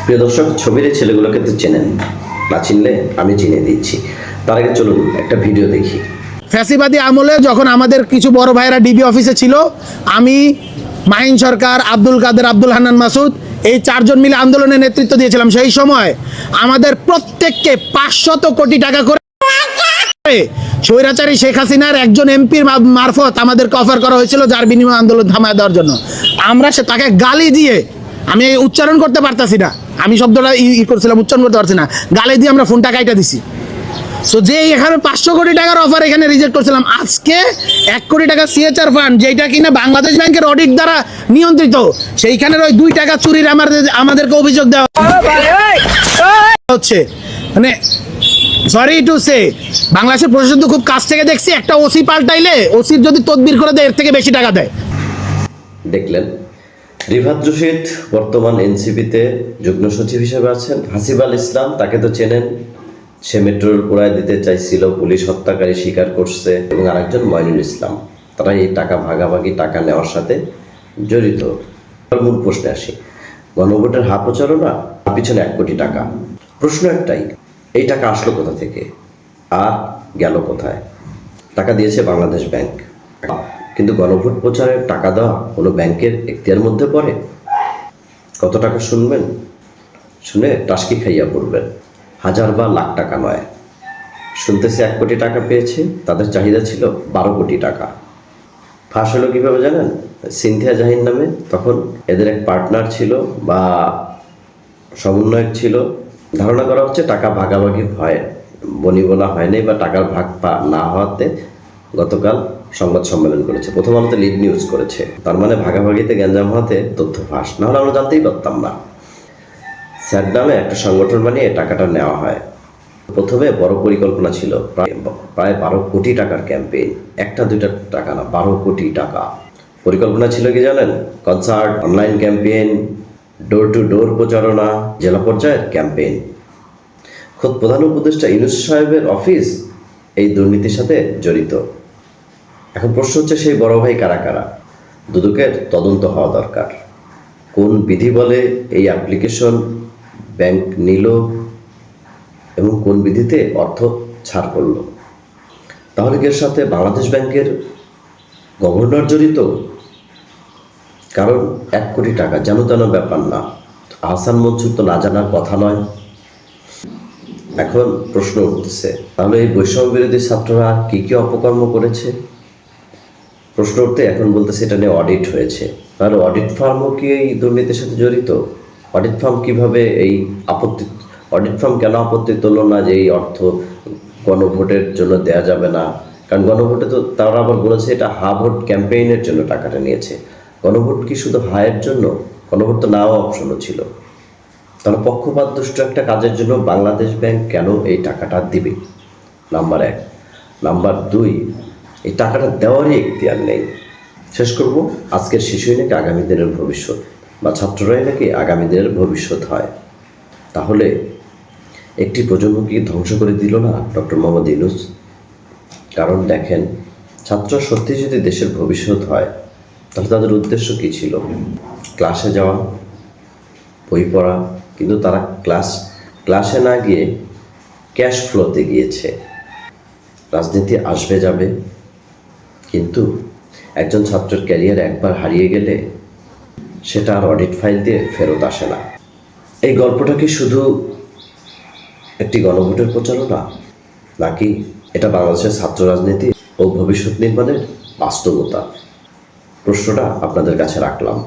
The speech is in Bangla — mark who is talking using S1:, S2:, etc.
S1: প্রিয় দর্শক, ছবির এই ছেলেগুলোকে তো চেনেন, না চিনলে আমি চিনে দিচ্ছি। তার আগে চলুন একটা ভিডিও দেখি।
S2: ফ্যাসিবাদী আমলে যখন আমাদের কিছু বড় ভাইয়েরা ডিবি অফিসে ছিল, আমি, মাহিন সরকার, আব্দুল কাদের, আব্দুল হান্নান মাসুদ, এই চারজন মিলে আন্দোলনের নেতৃত্ব দিয়েছিলাম। সেই সময় আমাদের প্রত্যেককে 500 কোটি টাকা করে স্বৈরাচারী শেখ হাসিনার একজন এমপির মারফত আমাদেরকে অফার করা হয়েছিল, যার বিনিময়ে আন্দোলন থামায় দেওয়ার জন্য। আমরা তাকে গালি দিয়ে, আমি উচ্চারণ করতে পারতাছি না, আমি শব্দটা করছিলাম, উচ্চারণ করতে পারছি না, গালি দিয়ে আমরা ফোনটা কাইটা দিছি। সো যে এখানে 500 কোটি টাকার অফার এখানে রিজেক্ট করছিলাম, আজকে 1 কোটি টাকা সিএচআর ফান্ড, যেটা কিনা বাংলাদেশ ব্যাংকের অডিট দ্বারা নিয়ন্ত্রিত, সেইখানের ওই 2 টাকা চুরির আমাদেরকে অভিযোগ দেওয়া হচ্ছে। মানে সরি টু সে, বাংলাদেশের প্রশাসন তো খুব কাছ থেকে দেখছি, একটা ওসি পাল্টাইলে ওসির যদি তদবির করে দেয় এর থেকে বেশি টাকা দেয়।
S1: দেখলেন, রিফাত রশিদ বর্তমান এনসিপিতে যুগ্ম সচিব হিসেবে আছেন। হাসিবুল ইসলাম, তাকে তো চেনেন, সে মেট্রোর পোড়ায় দিতে চাইছিল, পুলিশ হত্যাকারী স্বীকার করছে। এবং আরেকজন মইনুল ইসলাম, তারা এই টাকা ভাগাভাগি, টাকা নেওয়ার সাথে জড়িত। মূল প্রশ্নে আসি, গণভোটের হাত প্রচারণা, পিছনে 1 কোটি টাকা। প্রশ্ন একটাই, এই টাকা আসলো কোথা থেকে আর গেল কোথায়? টাকা দিয়েছে বাংলাদেশ ব্যাংক, কিন্তু গণভোট প্রচারের টাকা দেওয়া কোনো ব্যাংকের এখতিয়ার মধ্যে পড়ে? কত টাকা শুনবেন, শুনে টাসকি খাইয়া পড়বেন। হাজার বা লাখ টাকা নয়, শুনতেছে 1 কোটি টাকা পেয়েছে, তাদের চাহিদা ছিল 12 কোটি টাকা। ফাঁস হলো কীভাবে জানেন? সিনথিয়া জাহিন নামে তখন এদের এক পার্টনার ছিল বা সমন্বয়ক ছিল। ধারণা করা হচ্ছে টাকা ভাগাভাগি হয়, বনিবনা হয়নি বা টাকার ভাগ না হওয়াতে গতকাল সংবাদ সম্মেলন করেছে, প্রথম আলোতে লিড নিউজ করেছে। তার মানে ভাগাভাগিতে গ্যাঞ্জাম হওয়াতে তথ্য ফাঁস, নাহলে আমরা জানতেই পারতাম না। স্যাড নামে একটা সংগঠন বানিয়ে টাকাটা নেওয়া হয়। প্রথমে বড় পরিকল্পনা ছিল, প্রায় 12 কোটি টাকার ক্যাম্পেইন, 1-2 টাকা না, 12 কোটি টাকা। পরিকল্পনা ছিল কি জানেন? Concert, online campaign, door to door প্রচারণা, জেলা পর্যায়ের ক্যাম্পেইন। খোদ প্রধান উপদেষ্টা ইউনূস সাহেবের অফিস এই দুর্নীতির সাথে জড়িত। এখন প্রশ্ন হচ্ছে, সেই বড় ভাই কারা কারা? দুদকের তদন্ত হওয়া দরকার। কোন বিধি বলে এই অ্যাপ্লিকেশন ব্যাংক নিল এবং কোন বিধিতে অর্থ ছাড় করল? তাহলে কি এর সাথে বাংলাদেশ ব্যাংকের গভর্নর জড়িত? কারণ 1 কোটি টাকা যেন তেন ব্যাপার না, আহসান মনসুর তো না জানার কথা নয়। এখন প্রশ্ন উঠতেছে, তাহলে এই বৈষম্য বিরোধী ছাত্ররা কি কি অপকর্ম করেছে? প্রশ্ন উঠতে এখন বলতেছে এটা নিয়ে অডিট হয়েছে। তাহলে অডিট ফার্মও কি এই দুর্নীতির সাথে জড়িত? অডিট ফার্ম কিভাবে এই অডিট ফার্ম কেন আপত্তি তুলল না যে এই অর্থ গণভোটের জন্য দেয়া যাবে না? কারণ গণভোটে তো তারা আবার বলেছে এটা হা ভোট ক্যাম্পেইনের জন্য টাকাটা নিয়েছে। গণভোট কি শুধু হায়ের জন্য? গণভোট তো নাও অপশনও ছিল। তাহলে পক্ষপাতদুষ্ট একটা কাজের জন্য বাংলাদেশ ব্যাংক কেন এই টাকাটা দিবে? নাম্বার 1। নাম্বার 2, এই টাকাটা দেওয়ারই এখতিয়ার নেই। শেষ করব, আজকের শিশুই নাকি আগামী দিনের ভবিষ্যৎ, বা ছাত্ররাই নাকি আগামী দিনের ভবিষ্যৎ হয়। তাহলে একটি প্রজন্মকে ধ্বংস করে দিল না ডক্টর মোহাম্মদ ইউনূস? কারণ দেখেন, ছাত্র সত্যি যদি দেশের ভবিষ্যৎ হয়, তাহলে তাদের উদ্দেশ্য কী ছিল? ক্লাসে যাওয়া, বই পড়া, কিন্তু তারা ক্লাসে না গিয়ে ক্যাশ ফ্লোতে গিয়েছে। রাজনীতি আসবে যাবে, কিন্তু একজন ছাত্রের ক্যারিয়ার একবার হারিয়ে গেলে সেটা আর অডিট ফাইল দিয়ে ফেরত আসে না। এই গল্পটা কি শুধু একটি গণভোটের প্রচারণা, নাকি এটা বাংলাদেশের ছাত্র রাজনীতি ও ভবিষ্যৎ নির্মাণের বাস্তবতা? প্রশ্নটা আপনাদের কাছে রাখলাম।